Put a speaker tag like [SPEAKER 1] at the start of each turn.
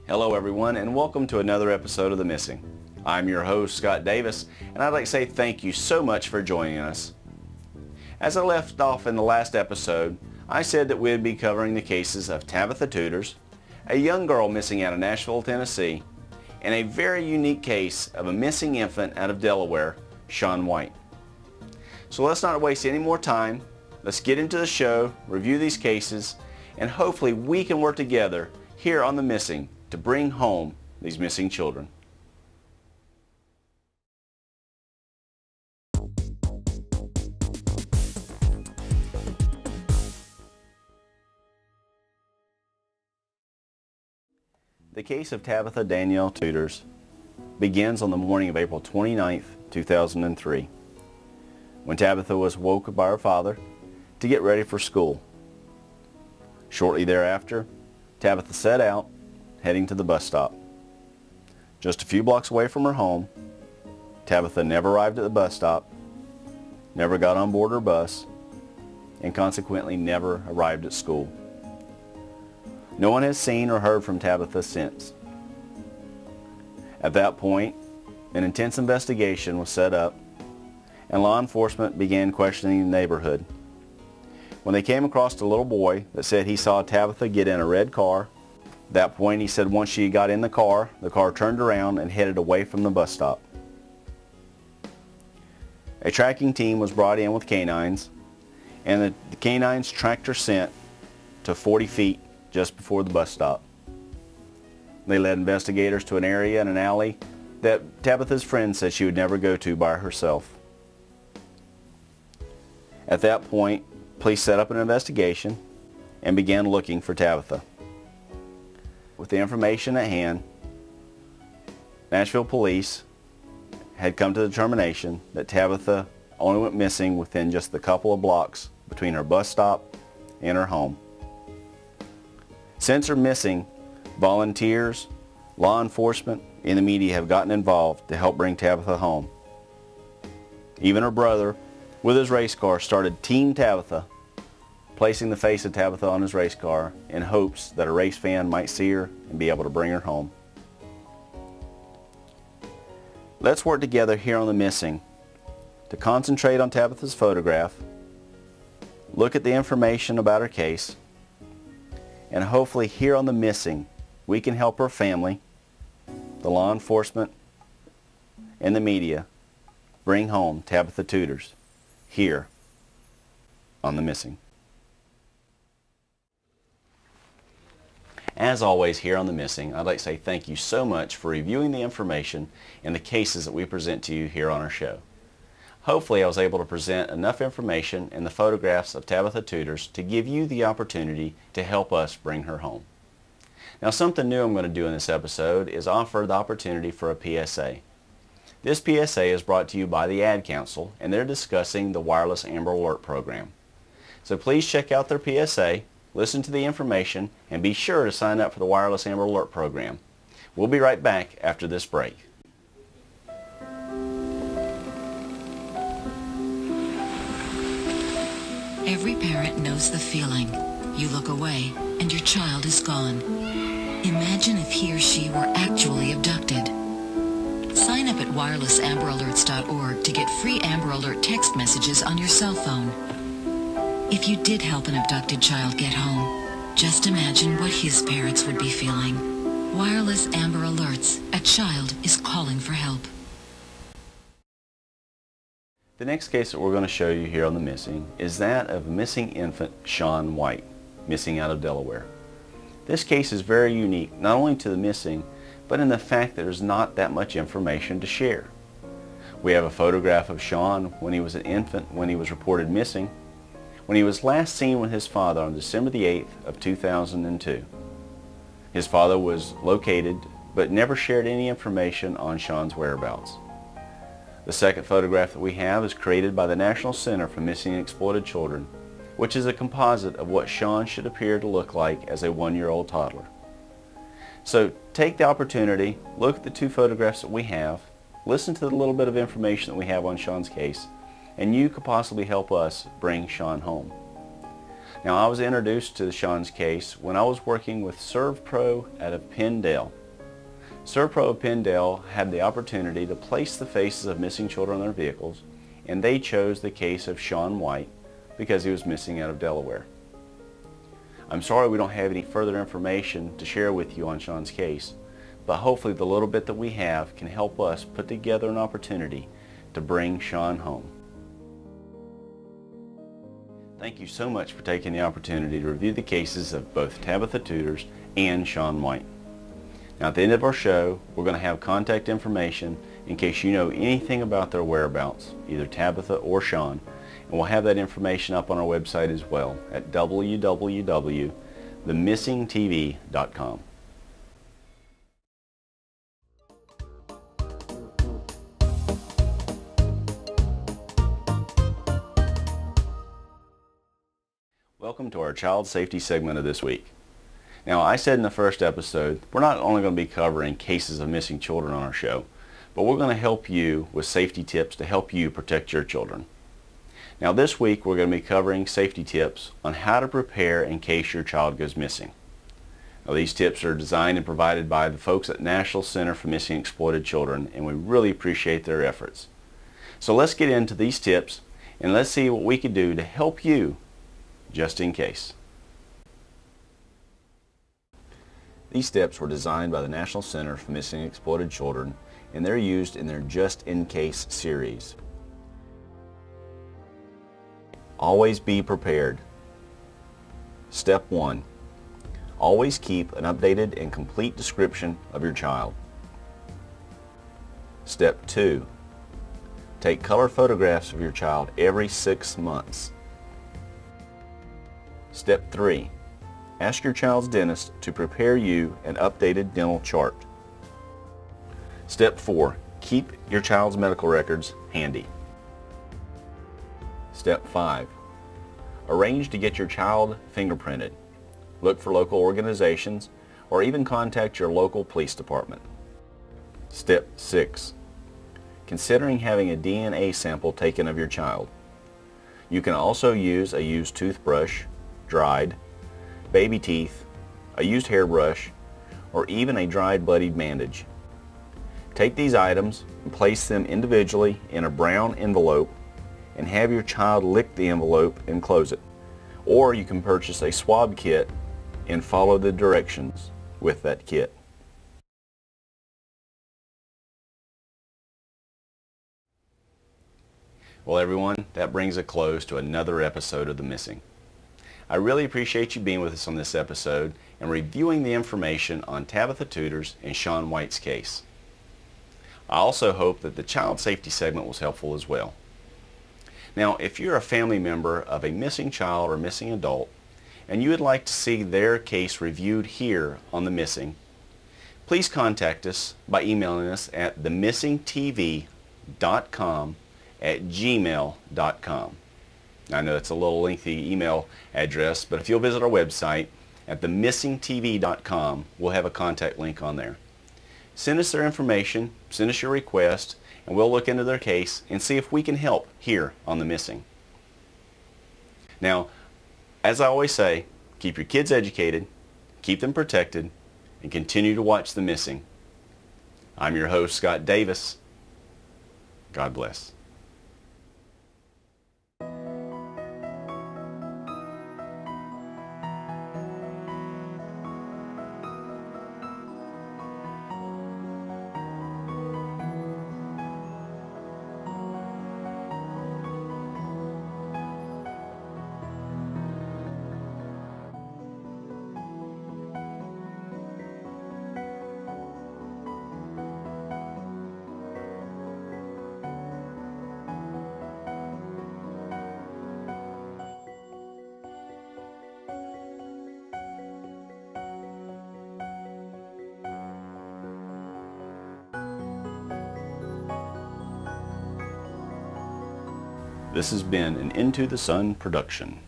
[SPEAKER 1] Hello everyone, and welcome to another episode of The Missing. I'm your host, Scott Davis, and I'd like to say thank you so much for joining us. As I left off in the last episode, I said that we'd be covering the cases of Tabitha Tuders, a young girl missing out of Nashville, Tennessee, and a very unique case of a missing infant out of Delaware, Shaun White. So let's not waste any more time. Let's get into the show, review these cases, and hopefully we can work together here on The Missing to bring home these missing children. The case of Tabitha Danielle Tuders begins on the morning of April 29th, 2003, when Tabitha was woke by her father to get ready for school. Shortly thereafter, Tabitha set out, heading to the bus stop. Just a few blocks away from her home, Tabitha never arrived at the bus stop, never got on board her bus, and consequently never arrived at school. No one has seen or heard from Tabitha since. At that point, an intense investigation was set up, and law enforcement began questioning the neighborhood. When they came across a little boy that said he saw Tabitha get in a red car. At that point, he said once she got in the car turned around and headed away from the bus stop. A tracking team was brought in with canines, and the canines tracked her scent to 40 feet just before the bus stop. They led investigators to an area in an alley that Tabitha's friend said she would never go to by herself. At that point, police set up an investigation and began looking for Tabitha. With the information at hand, Nashville police had come to the determination that Tabitha only went missing within just the couple of blocks between her bus stop and her home. Since her missing, volunteers, law enforcement, and the media have gotten involved to help bring Tabitha home. Even her brother, with his race car, started Team Tabitha, placing the face of Tabitha on his race car in hopes that a race fan might see her and be able to bring her home. Let's work together here on The Missing to concentrate on Tabitha's photograph, look at the information about her case, and hopefully here on The Missing we can help her family, the law enforcement, and the media bring home Tabitha Tuders here on The Missing. As always here on The Missing, I'd like to say thank you so much for reviewing the information and the cases that we present to you here on our show. Hopefully I was able to present enough information and the photographs of Tabitha Tuders to give you the opportunity to help us bring her home. Now, something new I'm going to do in this episode is offer the opportunity for a PSA. This PSA is brought to you by the Ad Council, and they're discussing the Wireless Amber Alert program. So please check out their PSA, listen to the information, and be sure to sign up for the Wireless Amber Alert program. We'll be right back after this break.
[SPEAKER 2] Every parent knows the feeling. You look away and your child is gone. Imagine if he or she were actually abducted. Sign up at wirelessamberalerts.org to get free Amber Alert text messages on your cell phone. If you did help an abducted child get home, just imagine what his parents would be feeling. Wireless Amber Alerts. A child is calling for help.
[SPEAKER 1] The next case that we're going to show you here on The Missing is that of missing infant Shaun White, missing out of Delaware. This case is very unique, not only to The Missing, but in the fact that there's not that much information to share. We have a photograph of Shaun when he was an infant when he was reported missing, when he was last seen with his father on December the 8th of 2002. His father was located but never shared any information on Shaun's whereabouts. The second photograph that we have is created by the National Center for Missing and Exploited Children, which is a composite of what Shaun should appear to look like as a one-year-old toddler. So take the opportunity, look at the two photographs that we have, listen to the little bit of information that we have on Shaun's case, and you could possibly help us bring Shaun home. Now, I was introduced to Shaun's case when I was working with ServPro out of penn-del. Servpro of penn-del had the opportunity to place the faces of missing children on their vehicles, and they chose the case of Sean White because he was missing out of Delaware. I'm sorry we don't have any further information to share with you on Sean's case, but hopefully the little bit that we have can help us put together an opportunity to bring Sean home. Thank you so much for taking the opportunity to review the cases of both Tabitha Tuders and Sean White. Now at the end of our show, we're going to have contact information in case you know anything about their whereabouts, either Tabitha or Sean, and we'll have that information up on our website as well at www.themissingtv.com. Welcome to our child safety segment of this week. Now, I said in the first episode, we're not only going to be covering cases of missing children on our show, but we're going to help you with safety tips to help you protect your children. Now this week we're going to be covering safety tips on how to prepare in case your child goes missing. Now these tips are designed and provided by the folks at National Center for Missing and Exploited Children, and we really appreciate their efforts. So let's get into these tips and let's see what we can do to help you just in case. These tips were designed by the National Center for Missing and Exploited Children, and they're used in their Just in Case series. Always be prepared. Step 1. Always keep an updated and complete description of your child. Step 2. Take color photographs of your child every 6 months. Step 3. Ask your child's dentist to prepare you an updated dental chart. Step 4. Keep your child's medical records handy. Step 5. Arrange to get your child fingerprinted. Look for local organizations or even contact your local police department. Step 6. Considering having a DNA sample taken of your child. You can also use a used toothbrush, dried, baby teeth, a used hairbrush, or even a dried bloodied bandage. Take these items and place them individually in a brown envelope and have your child lick the envelope and close it. Or you can purchase a swab kit and follow the directions with that kit. Well everyone, that brings a close to another episode of The Missing. I really appreciate you being with us on this episode and reviewing the information on Tabitha Tuders and Sean White's case. I also hope that the child safety segment was helpful as well. Now, if you're a family member of a missing child or missing adult and you would like to see their case reviewed here on The Missing, please contact us by emailing us at themissingtv.com@gmail.com. I know it's a little lengthy email address, but if you'll visit our website at themissingtv.com, we'll have a contact link on there. Send us their information, send us your request, and we'll look into their case and see if we can help here on The Missing. Now, as I always say, keep your kids educated, keep them protected, and continue to watch The Missing. I'm your host, Scott Davis. God bless. This has been an Into the Sun production.